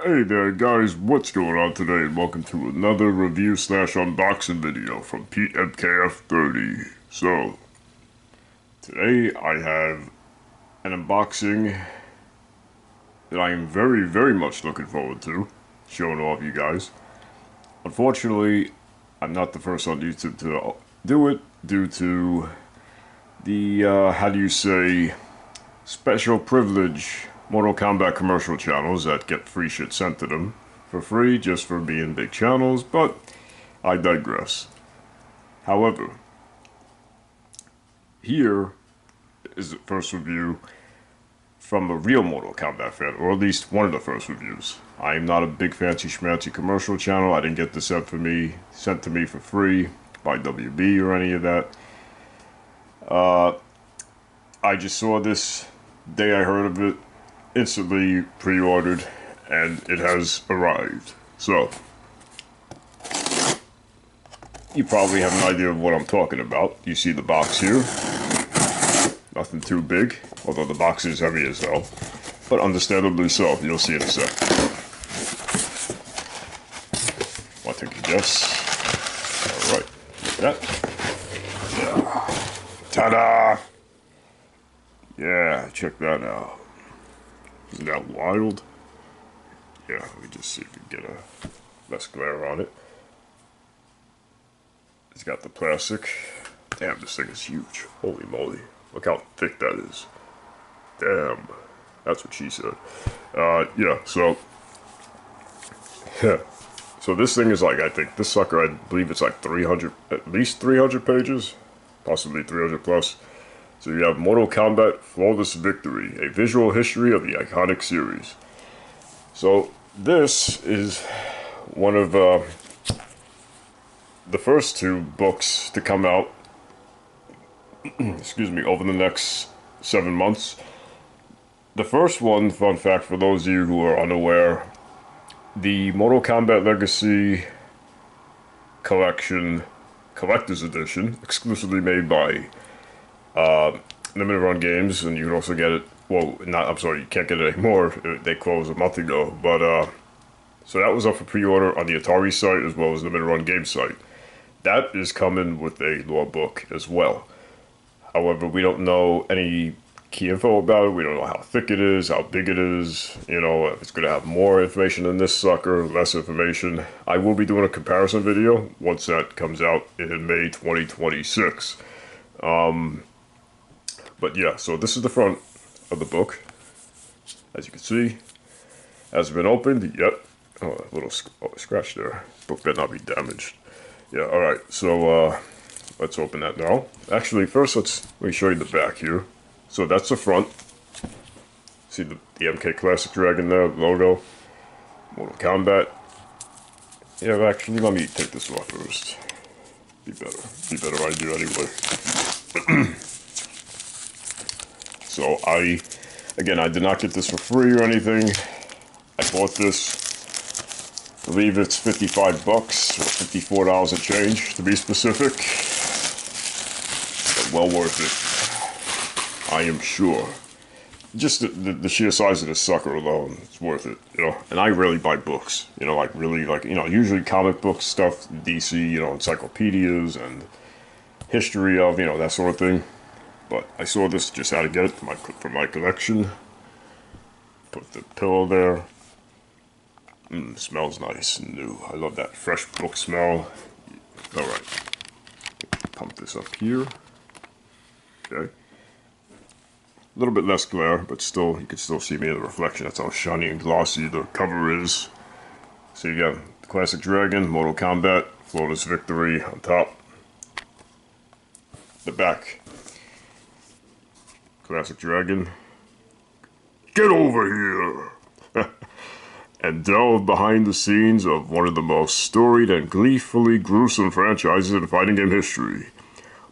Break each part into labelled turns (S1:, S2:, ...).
S1: Hey there guys, what's going on today? And welcome to another review slash unboxing video from PMKF30. So, today I have an unboxing that I am very much looking forward to showing all of you guys. Unfortunately, I'm not the first on YouTube to do it due to the, how do you say, special privilege Mortal Kombat commercial channels that get free shit sent to them for free just for being big channels, but I digress. However, here is the first review from a real Mortal Kombat fan, or at least one of the first reviews. I am not a big fancy schmancy commercial channel. I didn't get this sent to me for free by WB or any of that. I just saw this day I heard of it, instantly pre-ordered, and it has arrived. So, you probably have an idea of what I'm talking about. You see the box here. Nothing too big, although the box is heavy as hell. But understandably so, you'll see in a sec. Want to take a guess? Alright, that. Yeah. Ta-da! Yeah, check that out. Isn't that wild? Yeah, let me just see if we can get a less glare on it. It's got the plastic. Damn, this thing is huge. Holy moly. Look how thick that is. Damn. That's what she said. Yeah, so... Yeah. So this thing is like, I think, this sucker, I believe it's like 300, at least 300 pages. Possibly 300 plus. So you have Mortal Kombat Flawless Victory, a visual history of the iconic series. So this is one of the first two books to come out, excuse me, over the next 7 months. The first one, fun fact for those of you who are unaware, the Mortal Kombat Legacy Kollection Collector's Edition, exclusively made by limited run games, and you can also get it, well, I'm sorry, you can't get it anymore, they closed a month ago, but so that was up for pre-order on the Atari site as well as the limited run game site. That is coming with a lore book as well. However, we don't know any key info about it. We don't know how thick it is, how big it is, you know, if it's going to have more information than this sucker, less information. I will be doing a comparison video once that comes out in May 2026. But yeah, so this is the front of the book. As you can see, has been opened. Yep. Oh, a little scratch there. Book better not be damaged. Yeah, alright. So, let's open that now. Actually, first, let me show you the back here. So that's the front. See the MK Classic Dragon there, logo. Mortal Kombat. Yeah, actually, let me take this off first. Be better idea anyway. So I did not get this for free or anything. I bought this. I believe it's 55 bucks, or $54 a change to be specific. But well worth it. I am sure. Just the sheer size of this sucker alone, it's worth it, you know. And I rarely buy books, you know, like really, like, you know, usually comic book stuff, DC, you know, encyclopedias and history of, you know, that sort of thing. But I saw this, just had to get it for my collection. Put the pillow there. Smells nice and new. I love that fresh book smell. Alright. Pump this up here. Okay. A little bit less glare, but still, you can still see me in the reflection. That's how shiny and glossy the cover is. So you got the Classic Dragon, Mortal Kombat, Flawless Victory on top. The back. Classic Dragon. Get over here! And delve behind the scenes of one of the most storied and gleefully gruesome franchises in fighting game history.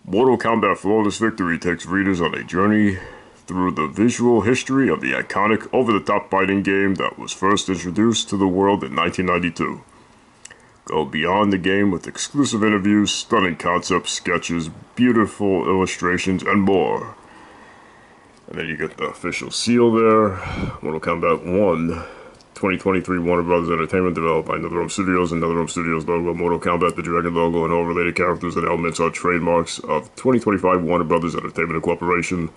S1: Mortal Kombat Flawless Victory takes readers on a journey through the visual history of the iconic over-the-top fighting game that was first introduced to the world in 1992. Go beyond the game with exclusive interviews, stunning concepts, sketches, beautiful illustrations, and more. And then you get the official seal there, Mortal Kombat 1. 2023 Warner Brothers Entertainment, developed by NetherRealm Studios and NetherRealm Studios logo, Mortal Kombat, the Dragon logo, and all related characters and elements are trademarks of 2025 Warner Brothers Entertainment Corporation.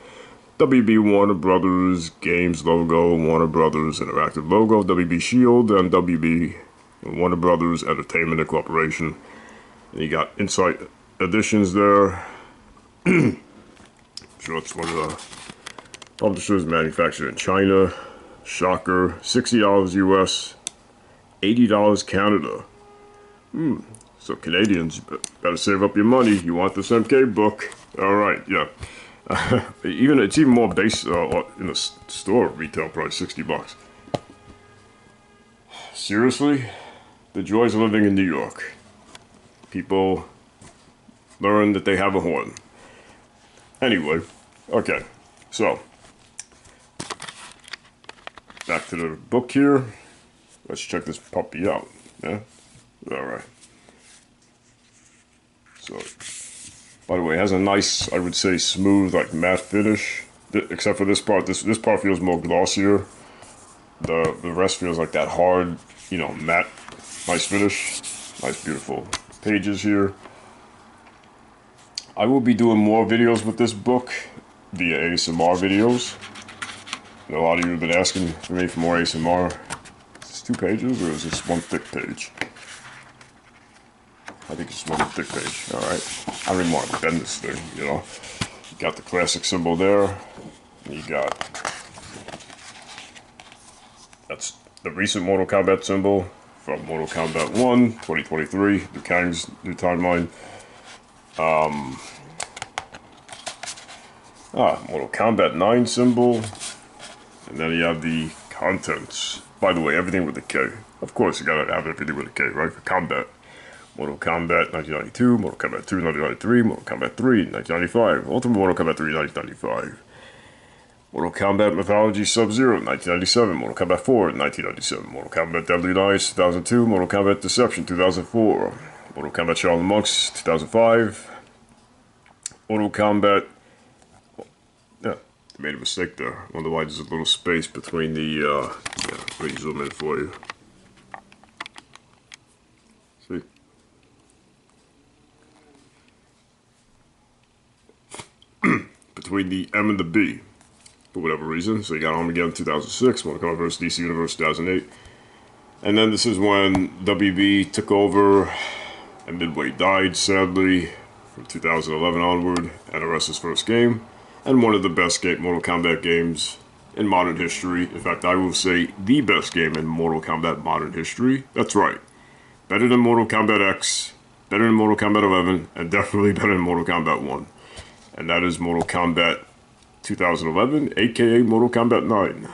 S1: WB Warner Brothers Games logo, Warner Brothers Interactive logo, WB Shield, and WB Warner Brothers Entertainment Corporation. And you got Insight Editions there. Sure, it's one of the publishers manufactured in China. Shocker, $60 US, $80 Canada. So Canadians, you better save up your money. You want this MK book? All right, yeah. It's even more base in the store retail price, $60. Seriously, the joys of living in New York. People learn that they have a horn. Anyway, okay, so back to the book here. Let's check this puppy out. Yeah, all right. So, by the way, it has a nice, I would say, smooth, like matte finish. Except for this part. This part feels more glossier. The rest feels like that hard, you know, matte, nice finish. Nice, beautiful pages here. I will be doing more videos with this book via ASMR videos. And a lot of you have been asking for me for more ASMR. Is this 2 pages or is this one thick page? I think it's one thick page. Alright. I don't even want to bend this thing, you know. You got the classic symbol there. And you got... That's the recent Mortal Kombat symbol from Mortal Kombat 1, 2023, the Kang's new timeline. Mortal Kombat 9 symbol. And then you have the contents. By the way, everything with a K. Of course, you gotta have everything with a K, right? For Kombat. Mortal Kombat 1992, Mortal Kombat 2 1993, Mortal Kombat 3 1995, Ultimate Mortal Kombat 3 1995. Mortal Kombat Mythology Sub-Zero 1997, Mortal Kombat 4 1997, Mortal Kombat Deadly Alliance 2002, Mortal Kombat Deception 2004, Mortal Kombat Shaolin Monks 2005, Mortal Kombat... Yeah, I made a mistake there. I wonder why there's a little space between the... yeah, let me zoom in for you. See? Between the M and the B. For whatever reason. So you got Armageddon 2006, Mortal Kombat vs. DC Universe 2008. And then this is when WB took over and Midway died, sadly, from 2011 onward, and Arrest's first game. And one of the best Mortal Kombat games in modern history. In fact, I will say the best game in Mortal Kombat modern history. That's right. Better than Mortal Kombat X, better than Mortal Kombat 11, and definitely better than Mortal Kombat 1. And that is Mortal Kombat 2011, aka Mortal Kombat 9.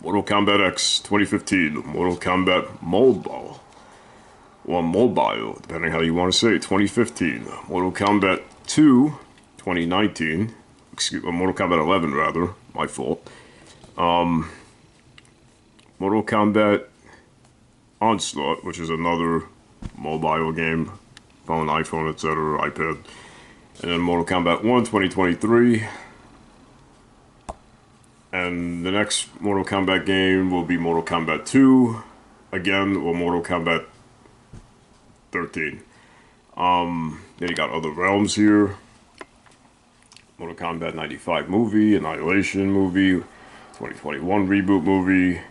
S1: Mortal Kombat X 2015, Mortal Kombat Mobile. Or Mobile, depending how you want to say it, 2015. Mortal Kombat 2, 2019. Excuse me, Mortal Kombat 11 rather, my fault. Mortal Kombat Onslaught, which is another mobile game, phone, iPhone, etc., iPad. And then Mortal Kombat 1, 2023. And the next Mortal Kombat game will be Mortal Kombat 2, again, or Mortal Kombat 13. Then you got Other Realms here. Mortal Kombat 95 movie, Annihilation movie, 2021 reboot movie,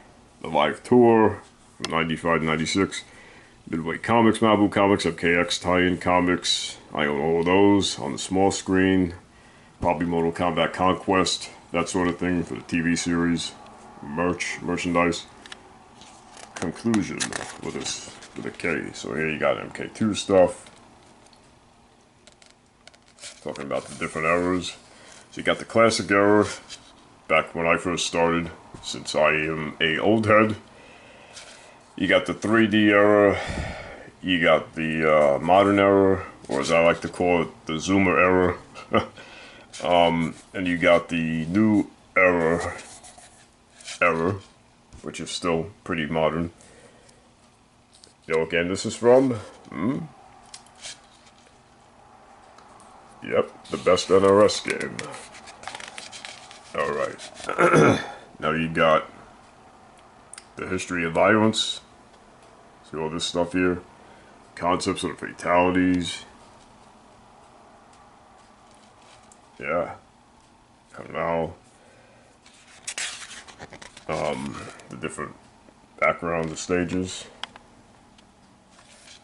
S1: the live tour from 95 to 96. Midway Comics, Malibu Comics, FKX tie-in comics. I own all of those on the small screen. Probably Mortal Kombat Conquest, that sort of thing for the TV series. Merchandise. Conclusion with a K. So here you got MK2 stuff. Talking about the different eras. So you got the classic era, back when I first started, since I am a old head. You got the 3D era, you got the modern era, or as I like to call it, the Zoomer era. And you got the new era, which is still pretty modern. You know what game this is from? Yep, the best NRS game. Alright. Now you got the history of violence. See all this stuff here. Concepts of the fatalities. Yeah. And now, the different background of stages.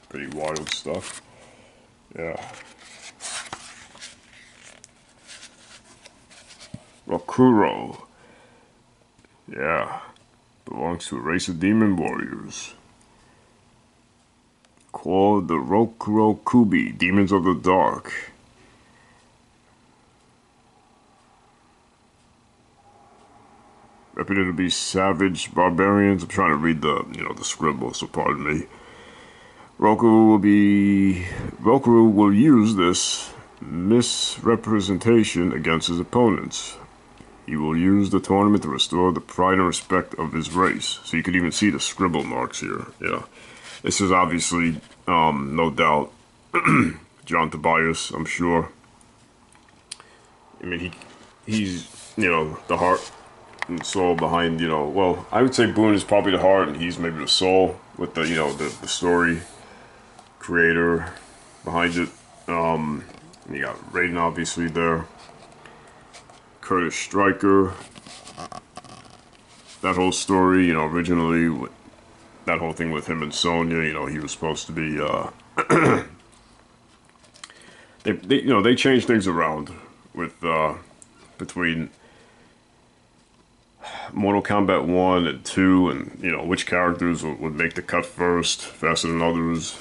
S1: Pretty wild stuff. Yeah. Rokuro. Yeah. Belongs to a race of demon warriors. Called the Rokurokubi, Demons of the Dark. Reputed to be savage barbarians. I'm trying to read the, the scribble, so pardon me. Roku will use this misrepresentation against his opponents. He will use the tournament to restore the pride and respect of his race. So you could even see the scribble marks here. Yeah. This is obviously, no doubt, John Tobias, I'm sure. I mean, he's, the heart and soul behind, well, I would say Boone is probably the heart and he's maybe the soul with the, the story creator behind it. You got Raiden obviously there. Curtis Stryker. That whole story, originally, that whole thing with him and Sonya, he was supposed to be, they changed things around with, between Mortal Kombat 1 and 2, and, which characters would make the cut first, faster than others.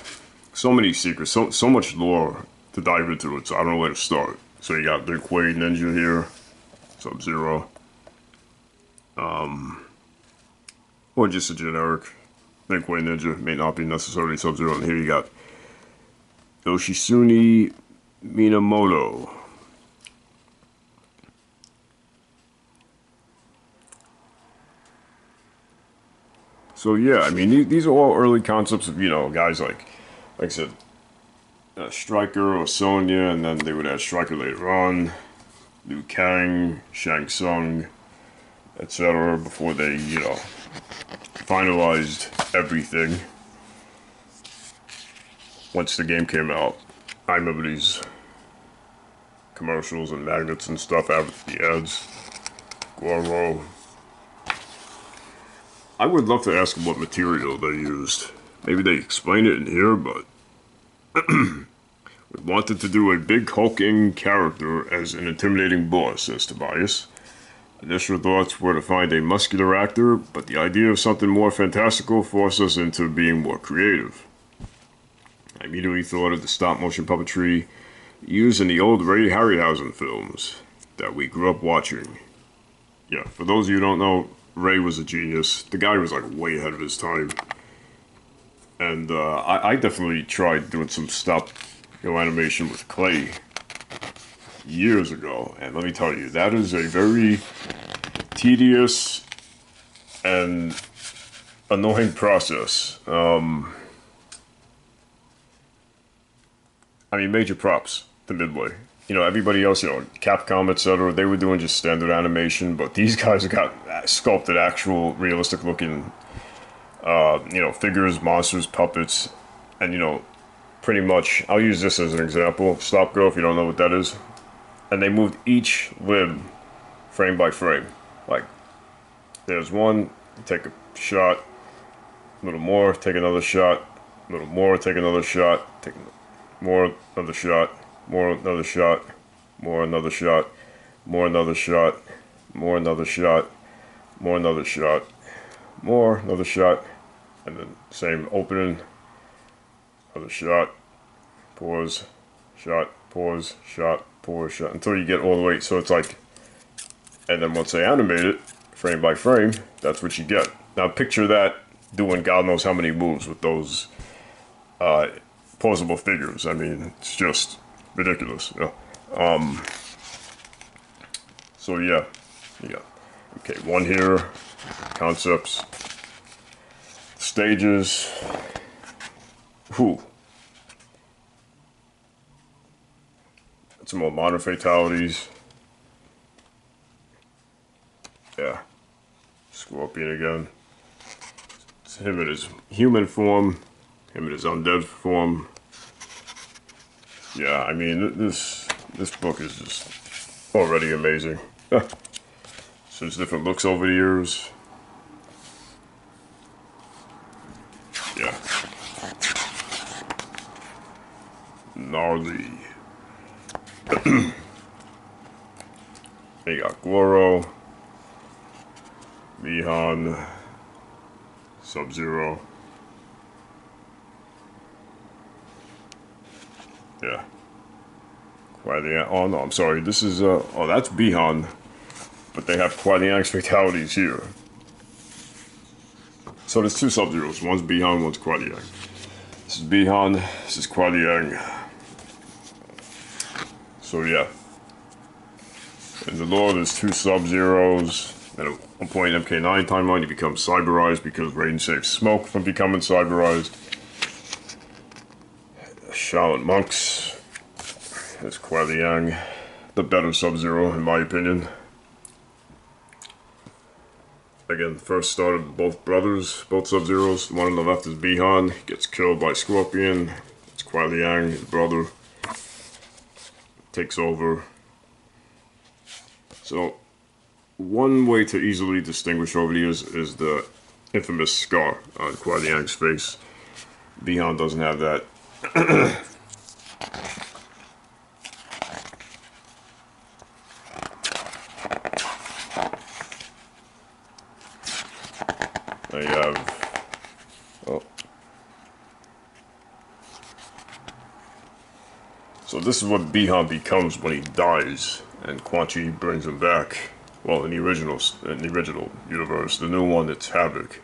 S1: So many secrets, so much lore to dive into it, so I don't know where to start. So you got Lin Kuei Ninja here, Sub-Zero, or just a generic Lin Kuei Ninja, may not be necessarily Sub-Zero. And here you got Yoshisune Minamoto. So yeah, I mean, these are all early concepts of, guys like I said, Stryker or Sonya, and then they would add Stryker later on, Liu Kang, Shang Tsung, etc. before they, finalized everything. Once the game came out, I remember these commercials and magnets and stuff out with the ads. Goro. I would love to ask them what material they used. Maybe they explain it in here, but we wanted to do a big hulking character as an intimidating boss, says Tobias. Initial thoughts were to find a muscular actor, but the idea of something more fantastical forced us into being more creative. I immediately thought of the stop-motion puppetry used in the old Ray Harryhausen films that we grew up watching. Yeah, for those of you who don't know, Ray was a genius. The guy was like way ahead of his time. And I definitely tried doing some stop animation with clay years ago. And let me tell you, that is a very tedious and annoying process. I mean, major props to Midway. Everybody else, Capcom, etc., they were doing just standard animation, but these guys got sculpted actual realistic looking, figures, monsters, puppets, and, pretty much, I'll use this as an example. Stop Go, if you don't know what that is. And they moved each limb frame by frame. Like, there's one, take a shot, a little more, take another shot, a little more, take another shot, take more, another shot, more, another shot, more, another shot, more, another shot, more, another shot, more, another shot, more, another shot, and then same opening, another shot, pause, shot, pause, shot, pause, shot, until you get all the way. So it's like, and then once they animate it, frame by frame, that's what you get. Now picture that doing God knows how many moves with those posable figures. I mean, it's just ridiculous. So yeah, okay, one here, concepts, stages. Whew. Some more modern fatalities. Yeah, Scorpion again. him in his human form, him in his undead form. Yeah, I mean, this book is just already amazing. Since different looks over the years. Yeah. Gnarly. You got Goro, Mihan, Sub-Zero. Yeah. Oh no, I'm sorry. This is oh, that's Bihan, but they have Quagliang's fatalities here. So there's two Sub-Zeros. One's Bihan, one's Quagliang. This is Bihan. This is Quagliang. So yeah. In the lore, there's two Sub-Zeros. And at one point in MK9 timeline, he becomes cyberized because Raiden saves Smoke from becoming cyberized. Shaolin monks. There's Quagliang, the better Sub-Zero in my opinion. Again, first started both brothers, both Sub-Zeros. The one on the left is Bihan, gets killed by Scorpion. It's Quagliang, his brother, takes over. So, one way to easily distinguish over the years is the infamous scar on Quagliang's face. Bihan doesn't have that. I have, oh. So this is what Bihan becomes when he dies, and Quan Chi brings him back. Well, in the original universe, the new one, it's Havoc.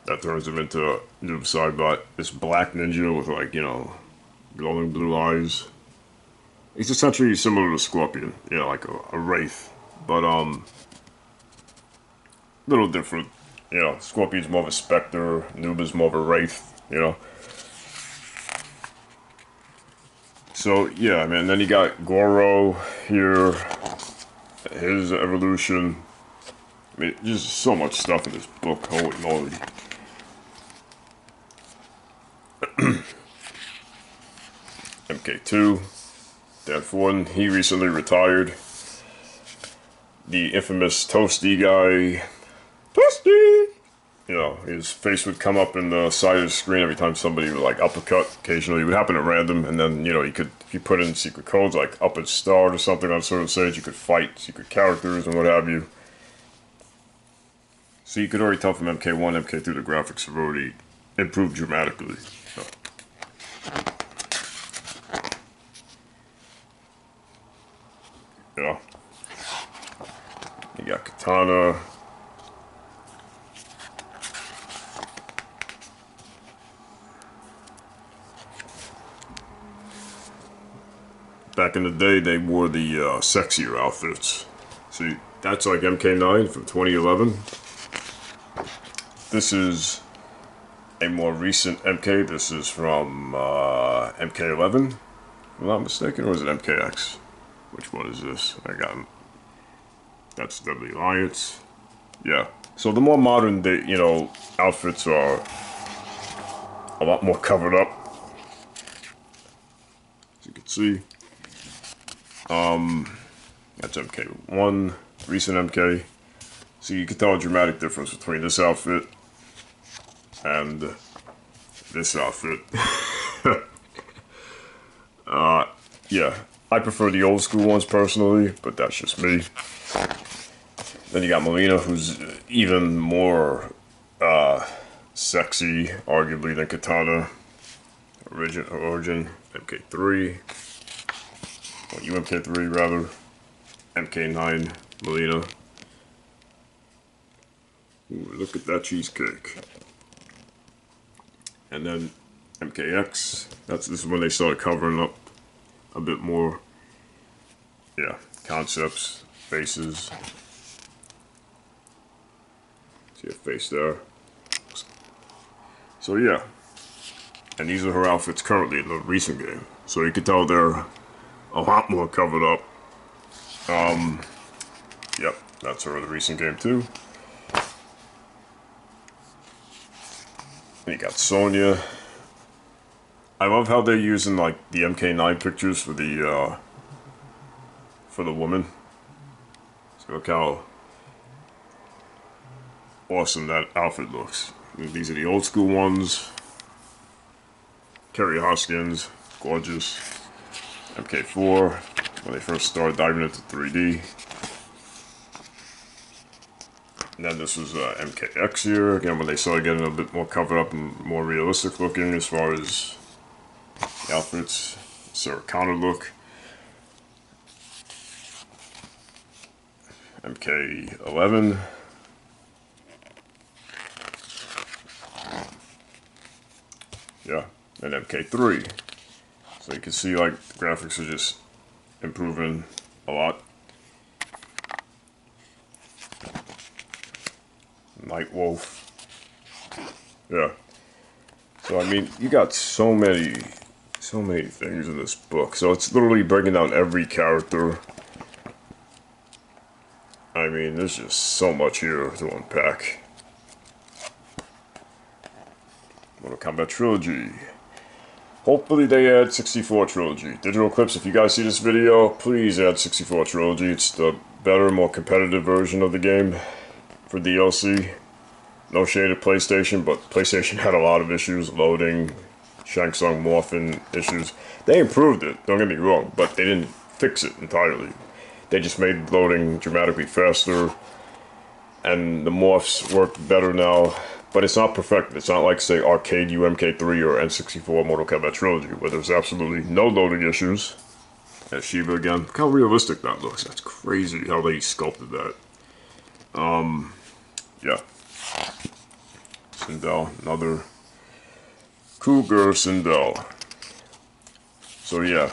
S1: That turns him into Noob Saibot, this black ninja with, like, you know, glowing blue eyes. He's essentially similar to Scorpion, you know, like a wraith, but little different. You know, Scorpion's more of a specter, Noob is more of a wraith, you know. So, yeah, man, then you got Goro here, his evolution. I mean, just so much stuff in this book, holy moly. MK2, Death One, he recently retired. The infamous Toasty guy, Toasty! You know, his face would come up in the side of the screen every time somebody would, like, uppercut. Occasionally, it would happen at random, and then, you know, you could, if you put in secret codes, like up and start or something on a certain stage, you could fight secret characters and what have you. So you could already tell from MK1, MK2, the graphics have already improved dramatically. So. Yeah. You got Katana. Back in the day, they wore the sexier outfits. See, that's like MK9 from 2011. This is a more recent MK. This is from MK11, if I'm not mistaken, or is it MKX? Which one is this? I got him. That's Deadly Alliance. Yeah. So the more modern day, you know, outfits are a lot more covered up, as you can see. That's MK1, recent MK. So you can tell a dramatic difference between this outfit and this outfit. Yeah, I prefer the old school ones personally, but that's just me. Then you got Melina, who's even more sexy, arguably, than Katana. Origin, MK3. Well, UMK3 rather. MK9, Melina. Ooh, look at that cheesecake. And then MKX. This is when they started covering up a bit more. Yeah, concepts, faces. See a face there. So yeah. And these are her outfits currently in the recent game. So you can tell they're a lot more covered up. Yep, that's her in the recent game too. And you got Sonya. I love how they're using like the MK9 pictures for the woman. So look how awesome that outfit looks. These are the old school ones. Kerry Hoskins, gorgeous. MK4, when they first started diving into 3D. And then this was MKX here, again when they started getting a bit more covered up and more realistic looking as far as the outfits. Sarah Connor look. MK11. Yeah, and MK3. So you can see like the graphics are just improving a lot. Night Wolf. Yeah. So I mean, you got so many things in this book. So it's literally breaking down every character. I mean, there's just so much here to unpack. Mortal Kombat Trilogy. Hopefully they add 64 Trilogy. Digital Clips, if you guys see this video, please add 64 Trilogy. It's the better, more competitive version of the game for DLC. No shade at PlayStation, but PlayStation had a lot of issues, loading, Shang Tsung morphing issues. They improved it, don't get me wrong, but they didn't fix it entirely. They just made loading dramatically faster, and the morphs work better now. But it's not perfect. It's not like, say, Arcade UMK3 or N64 Mortal Kombat Trilogy, where there's absolutely no loading issues. There's Shiva again. Look how realistic that looks. That's crazy how they sculpted that. Yeah. Sindel, another Cougar Sindel. So yeah.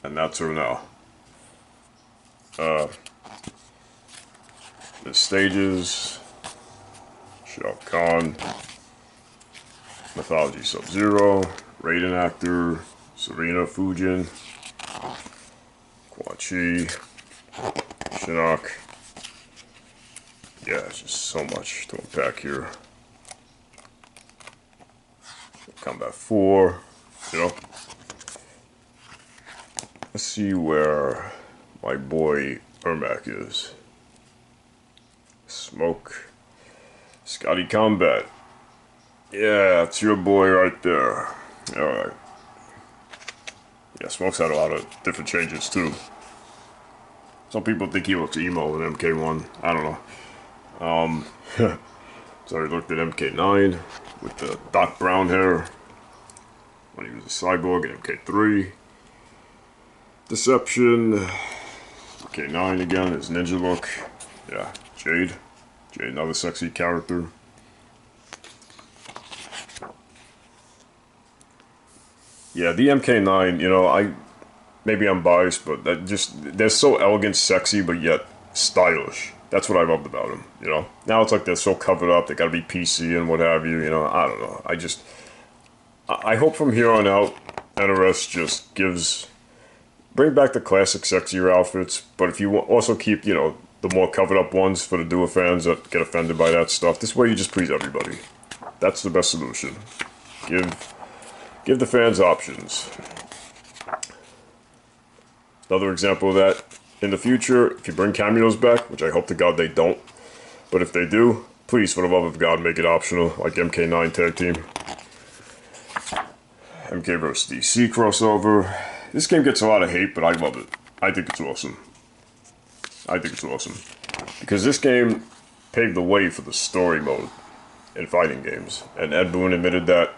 S1: And that's her now. The stages. Shao Kahn, Mythology Sub-Zero, Raiden actor, Serena Fujin, Quan Chi, Shinnok. Yeah, it's just so much to unpack here. Kombat 4, you know. Let's see where my boy Ermac is. Smoke. Scotty Kombat. Yeah, it's your boy right there. Alright. Yeah, Smoke's had a lot of different changes too. Some people think he looks emo in MK1. I don't know. So I looked at MK9 with the Doc Brown hair when he was a cyborg in MK3. Deception. MK9 again, his ninja look. Yeah, Jade. Jade, another sexy character. Yeah, the MK9, you know, maybe I'm biased, but they're so elegant, sexy, but yet stylish. That's what I loved about them, you know. Now it's like they're so covered up, they gotta be PC and what have you, you know. I don't know. I hope from here on out, NRS just bring back the classic sexier outfits, but if you also keep, you know, the more covered up ones for the doer fans that get offended by that stuff. This way you just please everybody. That's the best solution. Give the fans options. Another example of that, in the future, if you bring cameos back, which I hope to God they don't, but if they do, please, for the love of God, make it optional, like MK9 Tag Team. MK vs. DC crossover. This game gets a lot of hate, but I love it. I think it's awesome. I think it's awesome. Because this game paved the way for the story mode in fighting games. And Ed Boon admitted that.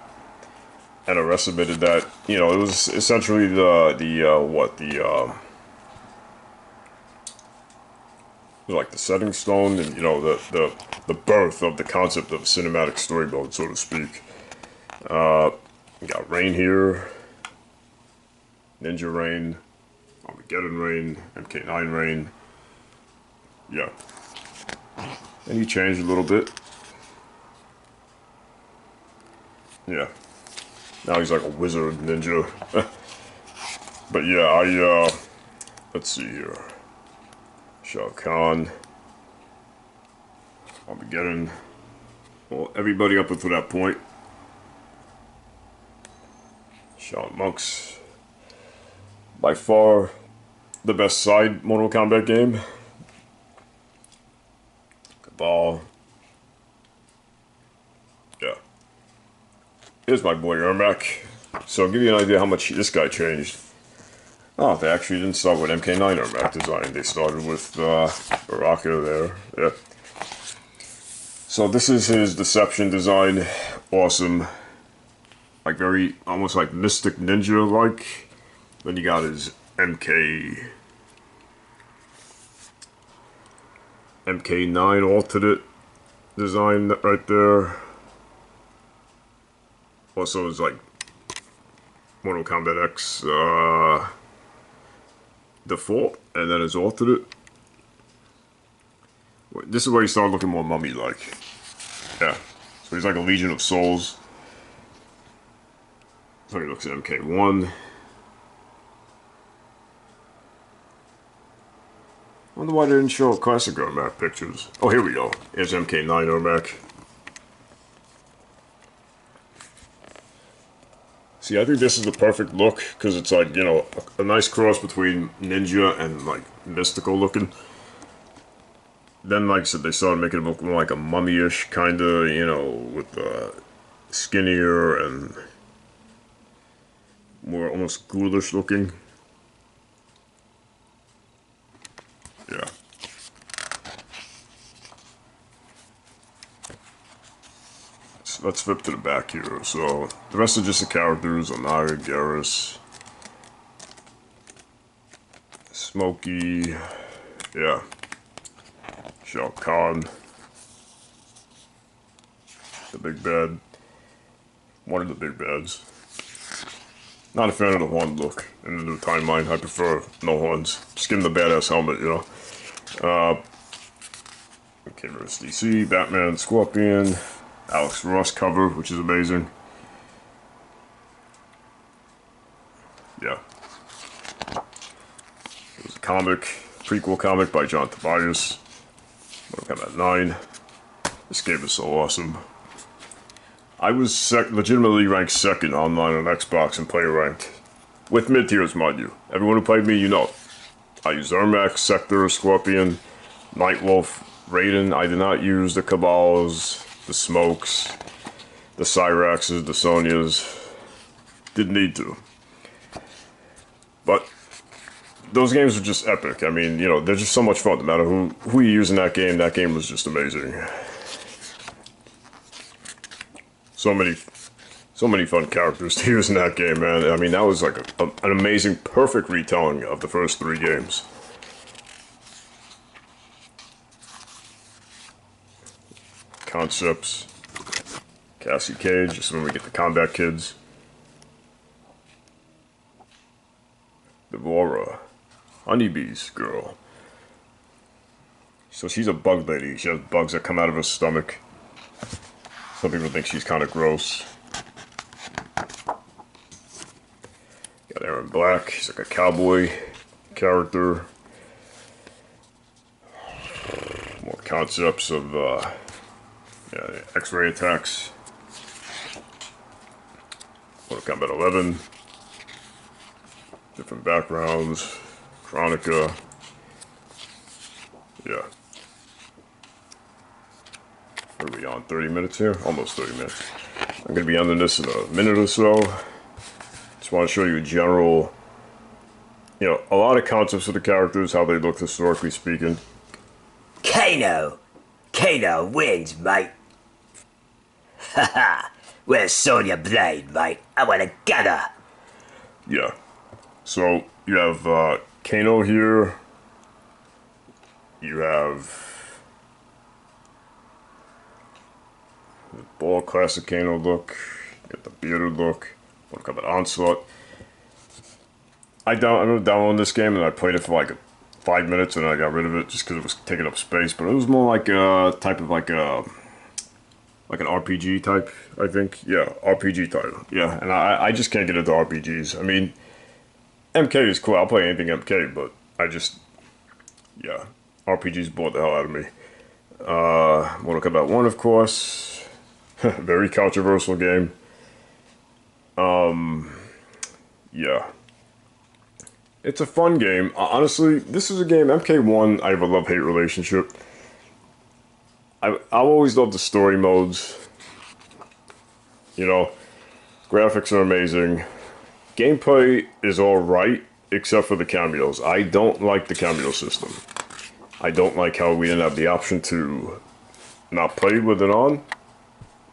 S1: NRS admitted that. You know, it was essentially like the setting stone and, you know, the birth of the concept of cinematic story mode, so to speak. We got Rain here. Ninja Rain. Armageddon Rain. MK9 Rain. Yeah. And he changed a little bit. Yeah. Now he's like a wizard ninja. But yeah, let's see here. Shao Kahn. Armageddon. Well, everybody up until that point. Shawn Monk's by far the best side Mortal Kombat game. Cabal. Yeah. Here's my boy Ermac. So I'll give you an idea how much this guy changed. Oh, they actually didn't start with MK9 Ermac design. They started with Baraka there. Yeah. So this is his Deception design. Awesome. Like very, almost like Mystic Ninja-like. Then you got his MK9 alternate design right there. Also is like Mortal Kombat X default, and then his alternate. This is where he started looking more mummy-like. Yeah, so he's like a Legion of Souls. So he looks at MK1. I wonder why they didn't show classic Ermac pictures. Oh, here we go. Here's MK9 Ermac. See, I think this is the perfect look, because it's like, you know, a nice cross between ninja and like mystical looking. Then, like I said, they started making it look more like a mummy-ish, kind of, you know, with skinnier and more almost ghoulish looking. Yeah. So let's flip to the back here. So the rest are just the characters: Onaga, Garrus, Smokey, yeah, Shao Kahn, the big bad, one of the big bads. Not a fan of the horn look in the new timeline. I prefer no horns. Just give him the badass helmet, you know. Okay, versus DC, Batman, Scorpion, Alex Ross cover, which is amazing. Yeah. It was a comic, prequel comic by John Tobias. Mortal Kombat 9. This game is so awesome. I was legitimately ranked second online on Xbox and player ranked. With mid-tiers, mind you. Everyone who played me, you know. I used Ermac, Sector, Scorpion, Nightwolf, Raiden. I did not use the Cabals, the Smokes, the Cyraxes, the Sonyas. Didn't need to. But those games are just epic. I mean, you know, they're just so much fun. No matter who you use in that game was just amazing. So many fun characters to use in that game, man. I mean, that was like an amazing, perfect retelling of the first 3 games. Concepts. Cassie Cage, just when we get the combat kids. Devora. Honeybee's girl. So she's a bug lady. She has bugs that come out of her stomach. Some people think she's kind of gross. Got Aaron Black. She's like a cowboy character. More concepts of yeah, X-ray attacks. Mortal Kombat 11. Different backgrounds. Chronica. Yeah. What are we on? 30 minutes here? Almost 30 minutes. I'm going to be ending this in a minute or so. Just want to show you a general, you know, a lot of concepts of the characters, how they look historically speaking.
S2: Kano wins, mate. Haha. Where's Sonya Blade, mate? I want to get her.
S1: Yeah. So you have Kano here. You have the ball classic Kano look. You got the bearded look. Mortal Kombat Onslaught. I remember downloading this game and I played it for like 5 minutes and I got rid of it just because it was taking up space. But it was more like a type of like an RPG type, I think. Yeah, RPG title. Yeah, and I just can't get into RPGs. I mean, MK is cool. I'll play anything MK, but I just, yeah, RPGs bored the hell out of me. Mortal Kombat 1, of course. Very controversial game. Yeah. It's a fun game. Honestly, this is a game, MK1, I have a love-hate relationship. I've always loved the story modes. You know, graphics are amazing. Gameplay is alright, except for the cameos. I don't like the cameo system. I don't like how we didn't have the option to not play with it on.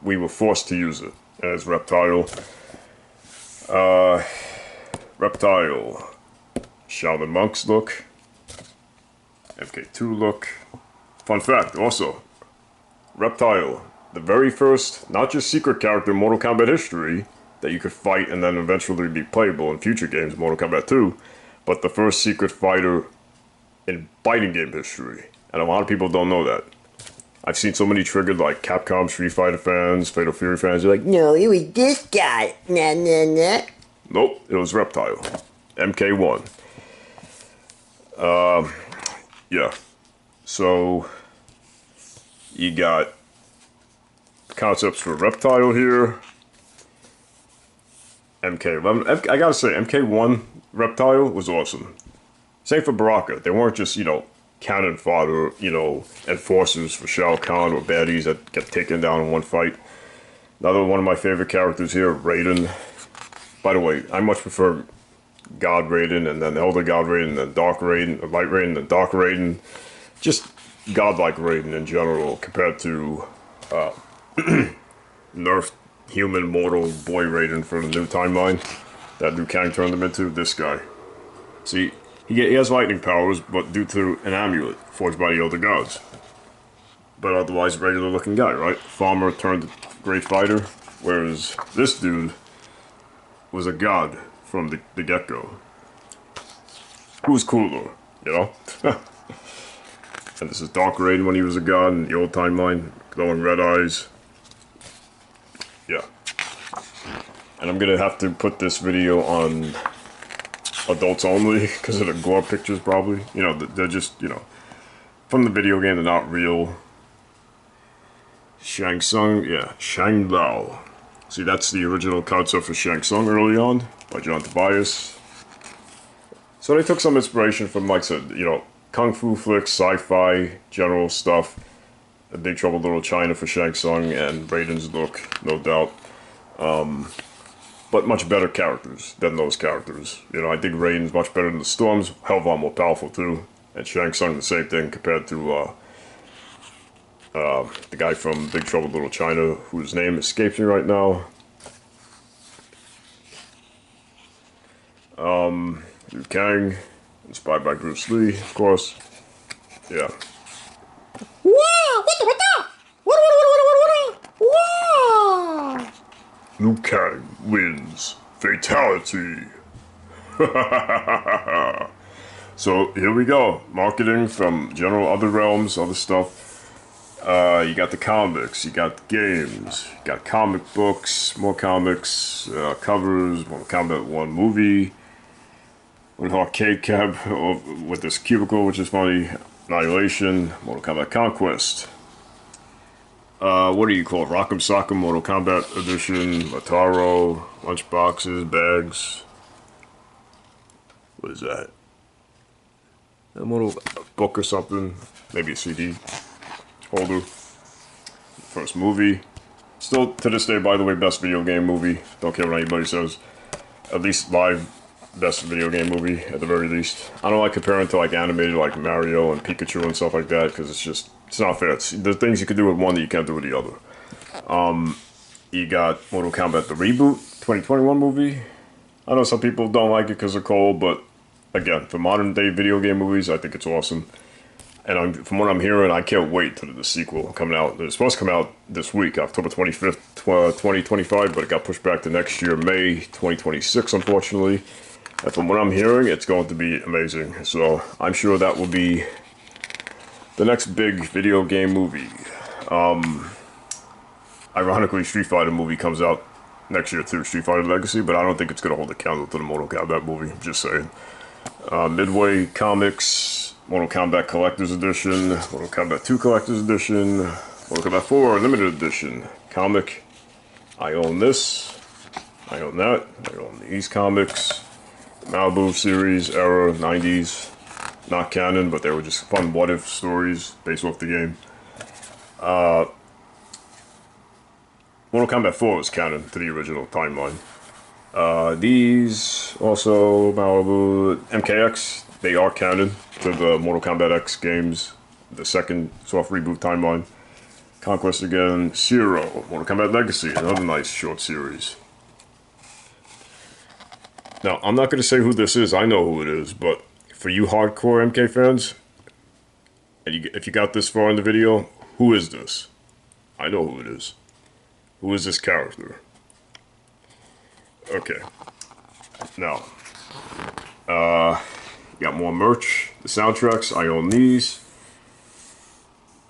S1: We were forced to use it as Reptile. Reptile. Shaolin Monks look. MK2 look. Fun fact, also, Reptile, the very first, not just secret character in Mortal Kombat history that you could fight and then eventually be playable in future games, Mortal Kombat 2, but the first secret fighter in fighting game history. And a lot of people don't know that. I've seen so many triggered like Capcom, Street Fighter fans, Fatal Fury fans, they're like,
S2: No, it was this guy. Nah, nah, nah.
S1: nope, it was Reptile. MK1. Yeah. So, you got concepts for Reptile here. MK11. I gotta say, MK1 Reptile was awesome. Same for Baraka. They weren't just, cannon fodder, enforcers for Shao Kahn or baddies that get taken down in one fight. Another one of my favorite characters here, Raiden. By the way, I much prefer God Raiden and then Elder God Raiden and then Dark Raiden, or Light Raiden and then Dark Raiden. Just godlike Raiden in general compared to nerfed human mortal boy Raiden for the new timeline that Liu Kang turned him into. This guy. See, he has lightning powers, but due to an amulet forged by the Elder Gods. But otherwise, regular looking guy, right? Farmer turned great fighter, whereas this dude was a god from the get-go. Who was cooler, And this is Dark Raiden when he was a god in the old timeline, glowing red eyes. Yeah. And I'm gonna have to put this video on adults only because of the gore pictures probably. They're just, from the video game, they're not real. Shang Tsung, yeah, Shang Lao. See, that's the original concept for Shang Tsung early on by John Tobias. So they took some inspiration from, like I said, kung fu flicks, sci-fi, general stuff. A Big Trouble in Little China for Shang Tsung and Raiden's look, no doubt. But much better characters than those characters. I think Raiden's much better than the Storms. Hell of a lot more powerful too. And Shang Tsung the same thing compared to the guy from Big Trouble in Little China, whose name escapes me right now. Liu Kang, inspired by Bruce Lee, of course. Yeah. Liu Kang wins. Fatality. So here we go. Marketing from general other realms, other stuff. You got the comics, you got the games, you got comic books, more comics, covers, Mortal Kombat 1 movie, with arcade cab with this cubicle, which is funny, Annihilation, Mortal Kombat Conquest. What do you call it? Rock'em Sock'em Mortal Kombat Edition, Lataro, lunchboxes, bags. What is that? A little book or something, maybe a CD holder. First movie. Still, to this day, by the way, best video game movie. Don't care what anybody says. At least live, best video game movie, at the very least. I don't like comparing to like animated, like Mario and Pikachu and stuff like that, because it's not fair. There's things you can do with one that you can't do with the other. You got Mortal Kombat the reboot, 2021 movie. I know some people don't like it because they're cold, but again, for modern day video game movies, I think it's awesome. And from what I'm hearing, I can't wait till the sequel coming out. It's supposed to come out this week, October 25th, 2025, but it got pushed back to next year, May 2026, unfortunately. And from what I'm hearing, it's going to be amazing. So I'm sure that will be the next big video game movie. Ironically, Street Fighter movie comes out next year too, Street Fighter Legacy, but I don't think it's going to hold a candle to the Mortal Kombat movie, I'm just saying. Midway Comics, Mortal Kombat Collector's Edition, Mortal Kombat 2 Collector's Edition, Mortal Kombat 4 Limited Edition, comic. I own this. I own that. I own these comics. Malibu series, era, 90s. Not canon, but they were just fun what-if stories based off the game. Mortal Kombat 4 was canon to the original timeline. These, also Malibu, MKX, they are canon to the Mortal Kombat X games, the second soft reboot timeline. Conquest again, Zero, Mortal Kombat Legacy, another nice short series. Now, I'm not going to say who this is, I know who it is, but for you hardcore MK fans, and if you got this far in the video, who is this? I know who it is. Who is this character? Okay. Now, got more merch. The soundtracks, I own these.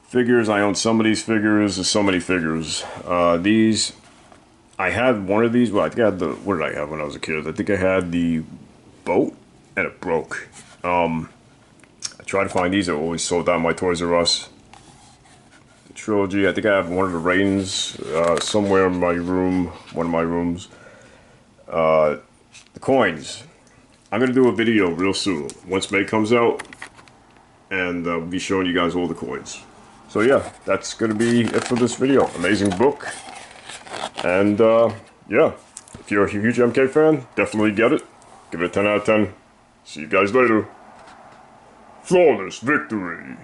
S1: Figures, I own some of these figures. There's so many figures. These, I had one of these. Well, I think I had the. What did I have when I was a kid? I think I had the boat, and it broke. I tried to find these. I always sold out my Toys R Us. The trilogy. I think I have one of the Reigns somewhere in my room. One of my rooms. The coins. I'm gonna do a video real soon once May comes out, and I'll be showing you guys all the coins. So yeah, that's gonna be it for this video. Amazing book, and yeah, if you're a huge MK fan, definitely get it. Give it a 10 out of 10. See you guys later. Flawless victory.